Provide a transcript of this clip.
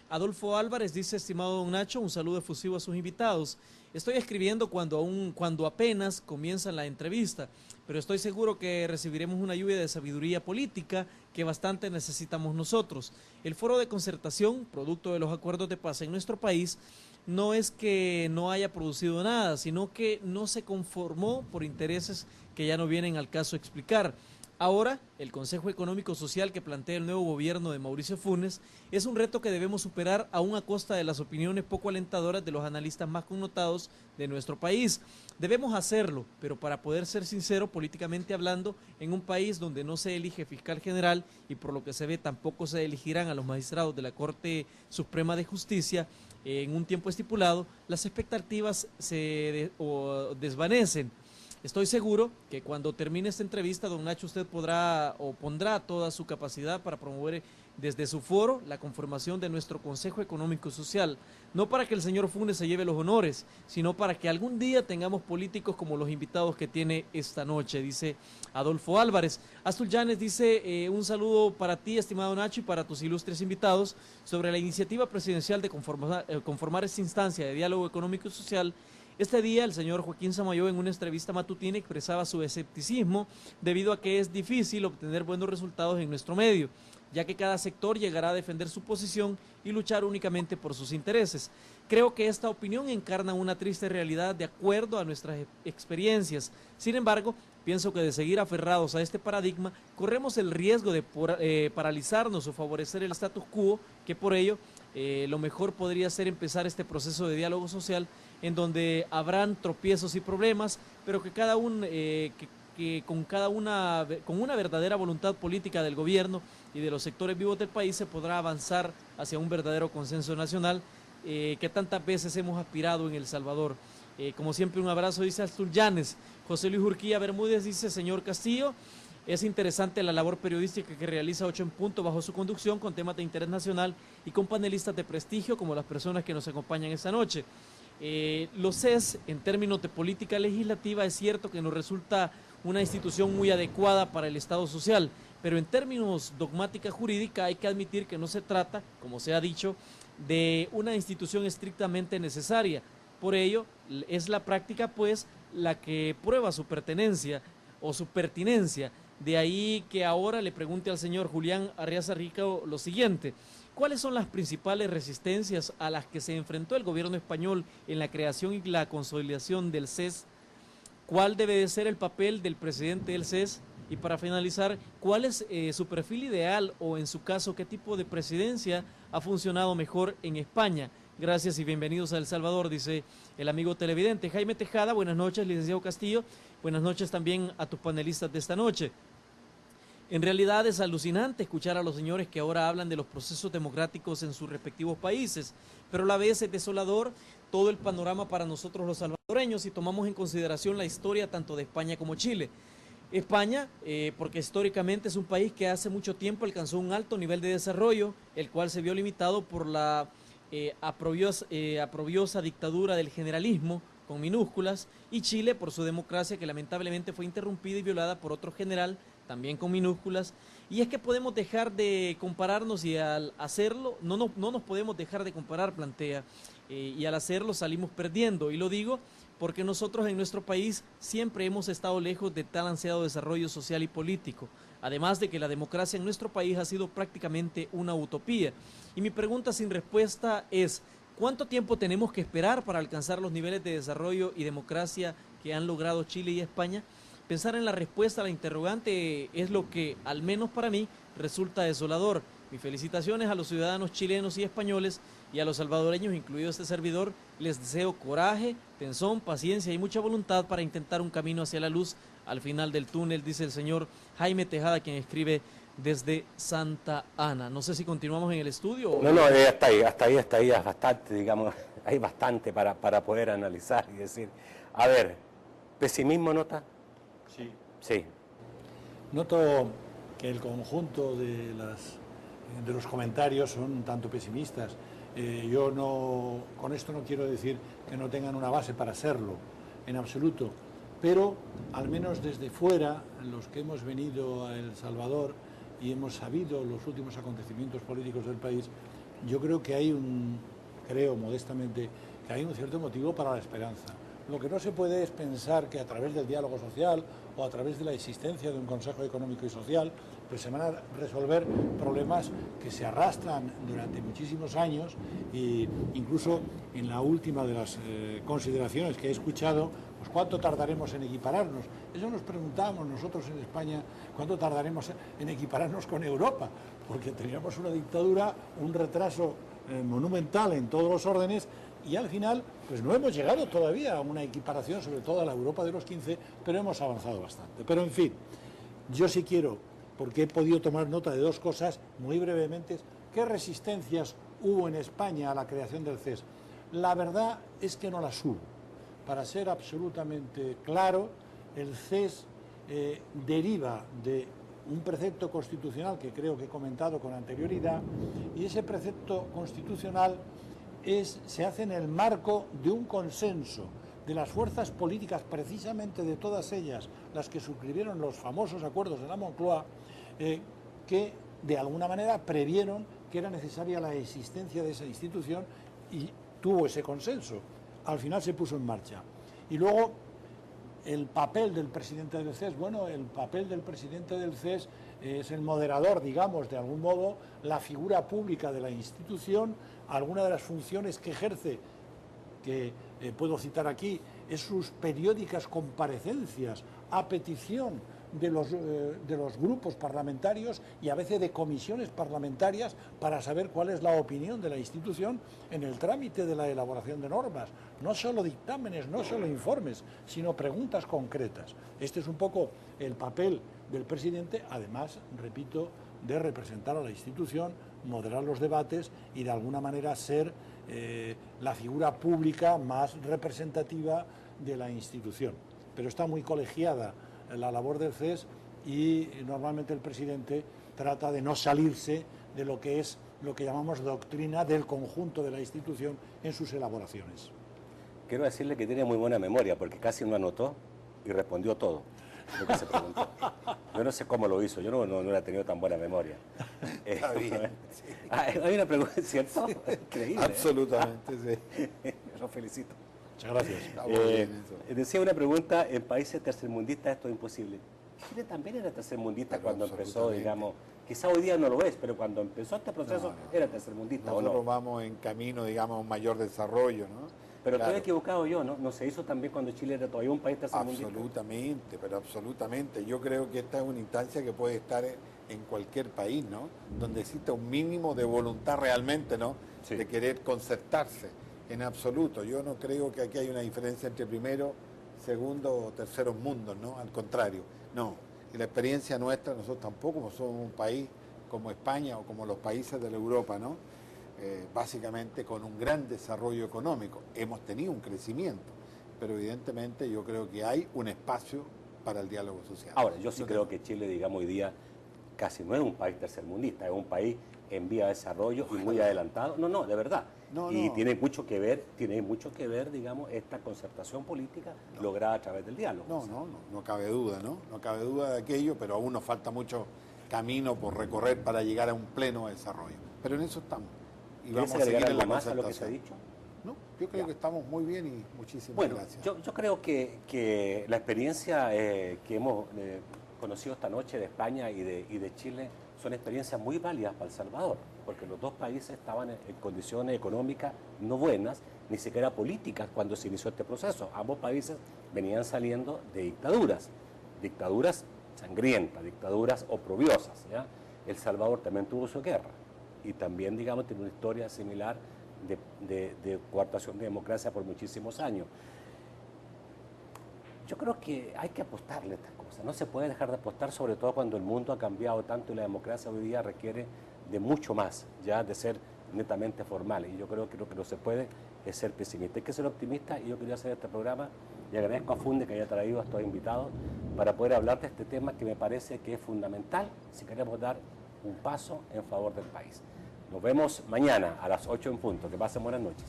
Adolfo Álvarez dice, estimado don Nacho, un saludo efusivo a sus invitados. Estoy escribiendo cuando apenas comienza la entrevista, pero estoy seguro que recibiremos una lluvia de sabiduría política que bastante necesitamos nosotros. El foro de concertación, producto de los acuerdos de paz en nuestro país, no es que no haya producido nada, sino que no se conformó por intereses que ya no vienen al caso explicar. Ahora, el Consejo Económico Social que plantea el nuevo gobierno de Mauricio Funes es un reto que debemos superar aún a costa de las opiniones poco alentadoras de los analistas más connotados de nuestro país. Debemos hacerlo, pero para poder ser sincero, políticamente hablando, en un país donde no se elige fiscal general y por lo que se ve tampoco se elegirán a los magistrados de la Corte Suprema de Justicia en un tiempo estipulado, las expectativas se desvanecen. Estoy seguro que cuando termine esta entrevista, don Nacho, usted podrá o pondrá toda su capacidad para promover desde su foro la conformación de nuestro Consejo Económico y Social, no para que el señor Funes se lleve los honores, sino para que algún día tengamos políticos como los invitados que tiene esta noche, dice Adolfo Álvarez. Astul Llanes dice, un saludo para ti, estimado Nacho, y para tus ilustres invitados, sobre la iniciativa presidencial de conformar esta instancia de diálogo económico y social. Este día el señor Joaquín Samayoa en una entrevista matutina expresaba su escepticismo debido a que es difícil obtener buenos resultados en nuestro medio, ya que cada sector llegará a defender su posición y luchar únicamente por sus intereses. Creo que esta opinión encarna una triste realidad de acuerdo a nuestras experiencias. Sin embargo, pienso que de seguir aferrados a este paradigma, corremos el riesgo de paralizarnos o favorecer el status quo, que por ello lo mejor podría ser empezar este proceso de diálogo social en donde habrán tropiezos y problemas, pero que con una verdadera voluntad política del gobierno y de los sectores vivos del país se podrá avanzar hacia un verdadero consenso nacional que tantas veces hemos aspirado en El Salvador. Como siempre, un abrazo, dice Astul Llanes. José Luis Urquía Bermúdez dice, señor Castillo, es interesante la labor periodística que realiza 8 en Punto bajo su conducción con temas de interés nacional y con panelistas de prestigio como las personas que nos acompañan esta noche. Los CES, en términos de política legislativa, es cierto que nos resulta una institución muy adecuada para el Estado social, pero en términos dogmática jurídica hay que admitir que no se trata, como se ha dicho, de una institución estrictamente necesaria. Por ello, es la práctica, pues, la que prueba su pertenencia o su pertinencia. De ahí que ahora le pregunte al señor Julián Arriaza Rico lo siguiente: ¿cuáles son las principales resistencias a las que se enfrentó el gobierno español en la creación y la consolidación del CES? ¿Cuál debe de ser el papel del presidente del CES? Y para finalizar, ¿cuál es su perfil ideal o en su caso qué tipo de presidencia ha funcionado mejor en España? Gracias y bienvenidos a El Salvador, dice el amigo televidente. Jaime Tejada, buenas noches, licenciado Castillo. Buenas noches también a tus panelistas de esta noche. En realidad es alucinante escuchar a los señores que ahora hablan de los procesos democráticos en sus respectivos países, pero a la vez es desolador todo el panorama para nosotros los salvadoreños si tomamos en consideración la historia tanto de España como Chile. España, porque históricamente es un país que hace mucho tiempo alcanzó un alto nivel de desarrollo, el cual se vio limitado por la aprobiosa dictadura del generalismo, con minúsculas, y Chile por su democracia que lamentablemente fue interrumpida y violada por otro general, también con minúsculas. Y es que podemos dejar de compararnos y al hacerlo, no nos podemos dejar de comparar, plantea, y al hacerlo salimos perdiendo. Y lo digo porque nosotros en nuestro país siempre hemos estado lejos de tal ansiado desarrollo social y político, además de que la democracia en nuestro país ha sido prácticamente una utopía. Y mi pregunta sin respuesta es: ¿cuánto tiempo tenemos que esperar para alcanzar los niveles de desarrollo y democracia que han logrado Chile y España? Pensar en la respuesta a la interrogante es lo que, al menos para mí, resulta desolador. Mis felicitaciones a los ciudadanos chilenos y españoles y a los salvadoreños, incluido este servidor. Les deseo coraje, tesón, paciencia y mucha voluntad para intentar un camino hacia la luz al final del túnel, dice el señor Jaime Tejada, quien escribe desde Santa Ana. No sé si continuamos en el estudio. No, hasta ahí es bastante, digamos, hay bastante para poder analizar y decir, a ver, ¿pesimismo nota? Sí. Sí. Noto que el conjunto de los comentarios son un tanto pesimistas. Yo con esto no quiero decir que no tengan una base para serlo, en absoluto, pero al menos desde fuera, los que hemos venido a El Salvador y hemos sabido los últimos acontecimientos políticos del país, yo creo que creo modestamente, que hay un cierto motivo para la esperanza. Lo que no se puede es pensar que a través del diálogo social o a través de la existencia de un Consejo Económico y Social, pues se van a resolver problemas que se arrastran durante muchísimos años, e incluso en la última de las consideraciones que he escuchado, pues ¿cuánto tardaremos en equipararnos? Eso nos preguntamos nosotros en España, ¿cuánto tardaremos en equipararnos con Europa? Porque teníamos una dictadura, un retraso monumental en todos los órdenes, y al final pues no hemos llegado todavía a una equiparación, sobre todo a la Europa de los 15, pero hemos avanzado bastante. Pero en fin, yo sí quiero, porque he podido tomar nota de dos cosas muy brevemente. ¿Qué resistencias hubo en España a la creación del CES? La verdad es que no las hubo. Para ser absolutamente claro, el CES deriva de un precepto constitucional que creo que he comentado con anterioridad, y ese precepto constitucional se hace en el marco de un consenso de las fuerzas políticas, precisamente de todas ellas, las que suscribieron los famosos acuerdos de la Moncloa, que de alguna manera previeron que era necesaria la existencia de esa institución, y tuvo ese consenso. Al final se puso en marcha. Y luego, el papel del presidente del CES, bueno, el papel del presidente del CES es el moderador, digamos, de algún modo, la figura pública de la institución. Alguna de las funciones que ejerce, que puedo citar aquí, es sus periódicas comparecencias a petición de los grupos parlamentarios y a veces de comisiones parlamentarias, para saber cuál es la opinión de la institución en el trámite de la elaboración de normas. No solo dictámenes, no solo informes, sino preguntas concretas. Este es un poco el papel del presidente, además, repito, de representar a la institución, moderar los debates y de alguna manera ser la figura pública más representativa de la institución. Pero está muy colegiada la labor del CES, y normalmente el presidente trata de no salirse de lo que es lo que llamamos doctrina del conjunto de la institución en sus elaboraciones. Quiero decirle que tiene muy buena memoria, porque casi no anotó y respondió todo lo que se preguntó. Yo no sé cómo lo hizo, yo no he tenido tan buena memoria. Está bien. Sí. Hay una pregunta, ¿cierto? Increíble. Absolutamente, sí. Lo felicito. Muchas gracias. Está muy bien eso. Decía una pregunta: en países tercermundistas esto es imposible. Chile también era tercermundista cuando empezó, digamos, quizá hoy día no lo es, pero cuando empezó este proceso era tercermundista, ¿o no? Nosotros vamos en camino, digamos, a un mayor desarrollo, ¿no? Pero Claro. estoy equivocado yo, ¿no? ¿No se hizo también cuando Chile era todavía un país tercermundista? Absolutamente, pero absolutamente. Yo creo que esta es una instancia que puede estar en cualquier país, ¿no? Donde exista un mínimo de voluntad realmente, ¿no? Sí. De querer concertarse. En absoluto. Yo no creo que aquí hay una diferencia entre primero, segundo o terceros mundos, ¿no? Al contrario. No. Y la experiencia nuestra, nosotros tampoco somos un país como España o como los países de la Europa, ¿no? Básicamente con un gran desarrollo económico. Hemos tenido un crecimiento, pero evidentemente yo creo que hay un espacio para el diálogo social. Ahora, yo sí creo que Chile, digamos, hoy día casi no es un país tercermundista, es un país en vía de desarrollo y muy adelantado. No, de verdad. Y tiene mucho que ver, digamos, esta concertación política lograda a través del diálogo. No cabe duda, ¿no? No cabe duda de aquello, pero aún nos falta mucho camino por recorrer para llegar a un pleno desarrollo. Pero en eso estamos. Y vamos a seguir en la más a lo que se ha dicho? No, yo creo que estamos muy bien y muchísimas gracias. Yo creo que la experiencia que hemos conocido esta noche de España y de Chile son experiencias muy válidas para El Salvador, porque los dos países estaban en condiciones económicas no buenas, ni siquiera políticas, cuando se inició este proceso. Ambos países venían saliendo de dictaduras sangrientas, dictaduras oprobiosas, ¿ya? El Salvador también tuvo su guerra y también, digamos, tiene una historia similar de coartación de democracia por muchísimos años. Yo creo que hay que apostarle a estas cosas, no se puede dejar de apostar, sobre todo cuando el mundo ha cambiado tanto y la democracia hoy día requiere de mucho más, ya de ser netamente formales. Y yo creo que lo que no se puede es ser pesimista, hay que ser optimista, y yo quería hacer este programa y agradezco a Funde que haya traído a estos invitados para poder hablar de este tema que me parece que es fundamental si queremos dar un paso en favor del país. Nos vemos mañana a las 8 en punto. Que pasen buenas noches.